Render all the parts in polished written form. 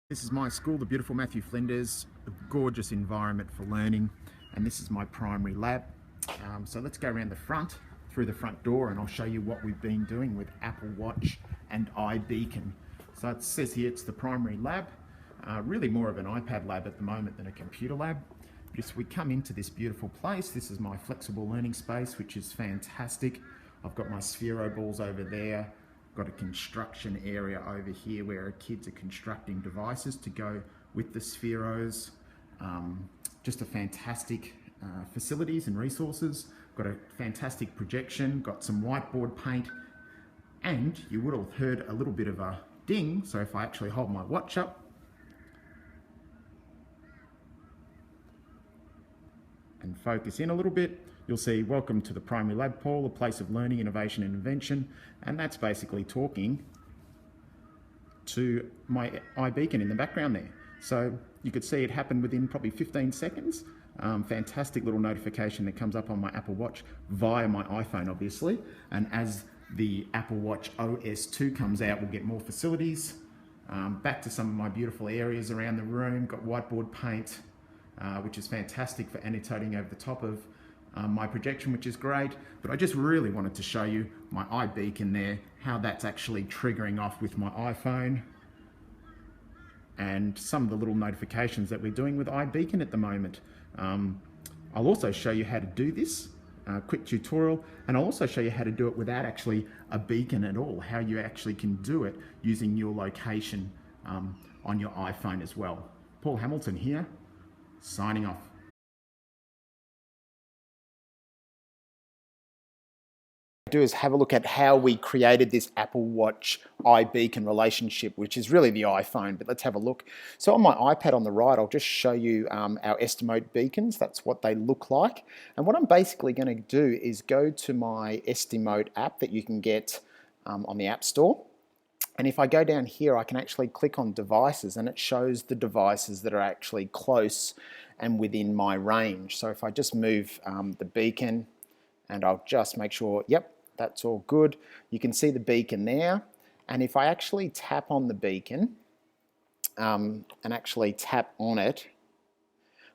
This is my school, the beautiful Matthew Flinders, a gorgeous environment for learning, and this is my primary lab. So let's go around the front, through the front door, and I'll show you what we've been doing with Apple Watch and iBeacon. So it says here it's the primary lab, really more of an iPad lab at the moment than a computer lab. But as we come into this beautiful place, this is my flexible learning space, which is fantastic. I've got my Sphero balls over there. Got a construction area over here where kids are constructing devices to go with the Spheros. Just a fantastic facilities and resources. Got a fantastic projection, got some whiteboard paint, and you would have heard a little bit of a ding. So if I actually hold my watch up and focus in a little bit, you'll see welcome to the primary lab, Paul, a place of learning, innovation and invention. And that's basically talking to my iBeacon in the background there. So you could see it happen within probably 15 seconds. Fantastic little notification that comes up on my Apple Watch via my iPhone, obviously. And as the Apple Watch OS 2 comes out, we'll get more facilities. Back to some of my beautiful areas around the room. Got whiteboard paint, which is fantastic for annotating over the top of my projection, which is great. But I just really wanted to show you my iBeacon there, how that's actually triggering off with my iPhone, and some of the little notifications that we're doing with iBeacon at the moment. I'll also show you how to do this, quick tutorial, and I'll also show you how to do it without actually a beacon at all, how you actually can do it using your location on your iPhone as well. Paul Hamilton here, signing off. Do is have a look at how we created this Apple Watch iBeacon relationship, which is really the iPhone, but let's have a look. So on my iPad on the right, I'll just show you our Estimote beacons. That's what they look like. And what I'm basically going to do is go to my Estimote app that you can get on the App Store. And if I go down here, I can actually click on devices, and it shows the devices that are actually close and within my range. So if I just move the beacon, and I'll just make sure, yep, that's all good. You can see the beacon there. And if I actually tap on the beacon and actually tap on it,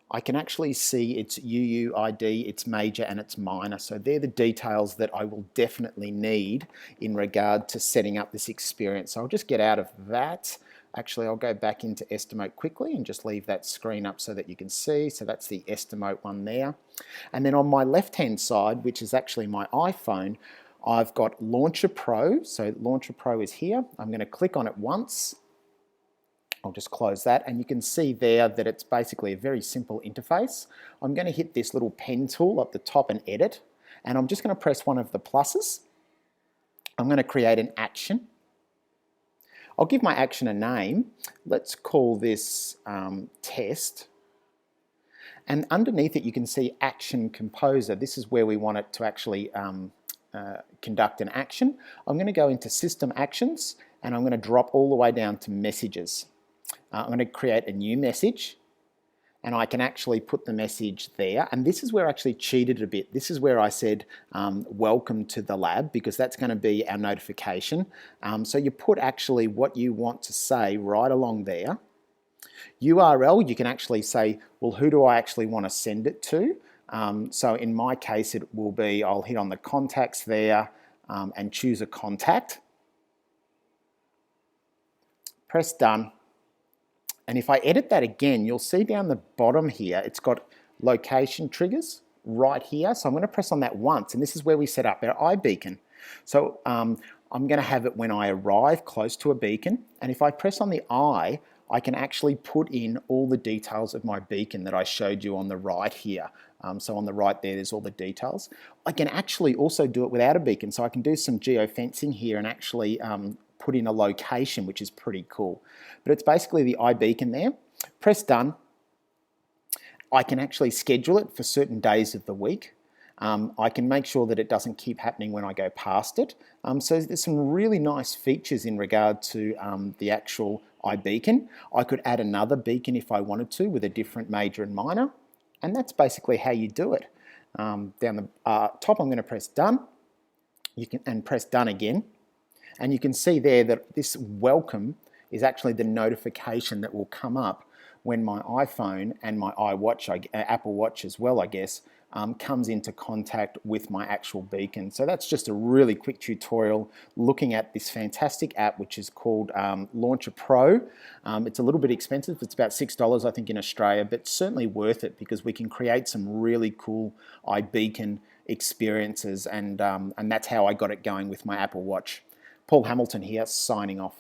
I can actually see its UUID, its major and its minor. So they're the details that I will definitely need in regard to setting up this experience. So I'll just get out of that. Actually, I'll go back into Estimote quickly and just leave that screen up so that you can see. So that's the Estimote one there. And then on my left-hand side, which is actually my iPhone, I've got Launcher Pro. So Launcher Pro is here. I'm going to click on it once. I'll just close that, and you can see there that it's basically a very simple interface. I'm going to hit this little pen tool up the top and edit, and I'm just going to press one of the pluses. I'm going to create an action. I'll give my action a name. Let's call this test. And underneath it, you can see Action Composer. This is where we want it to actually conduct an action. I'm going to go into System Actions, and I'm going to drop all the way down to Messages. I'm going to create a new message, and I can actually put the message there. And this is where I actually cheated a bit. This is where I said, welcome to the lab, because that's going to be our notification. So you put actually what you want to say right along there. URL, you can actually say, well, who do I actually want to send it to? So in my case, it will be, I'll hit on the contacts there and choose a contact. Press done. And if I edit that again, you'll see down the bottom here, it's got location triggers right here. So I'm going to press on that once, and this is where we set up our iBeacon. So I'm going to have it when I arrive close to a beacon. And if I press on the I can actually put in all the details of my beacon that I showed you on the right here. So on the right there's all the details. I can actually also do it without a beacon. So I can do some geofencing here and actually put in a location, which is pretty cool. But it's basically the iBeacon there. Press done. I can actually schedule it for certain days of the week. I can make sure that it doesn't keep happening when I go past it. So there's some really nice features in regard to the actual iBeacon. I could add another beacon if I wanted to with a different major and minor. And that's basically how you do it. Down the top, I'm going to press done. And press done again. And you can see there that this welcome is actually the notification that will come up when my iPhone and my iWatch, Apple Watch as well, I guess, comes into contact with my actual beacon. So that's just a really quick tutorial looking at this fantastic app, which is called Launcher Pro. It's a little bit expensive. It's about $6, I think, in Australia, but certainly worth it because we can create some really cool iBeacon experiences, and that's how I got it going with my Apple Watch. Paul Hamilton here, signing off.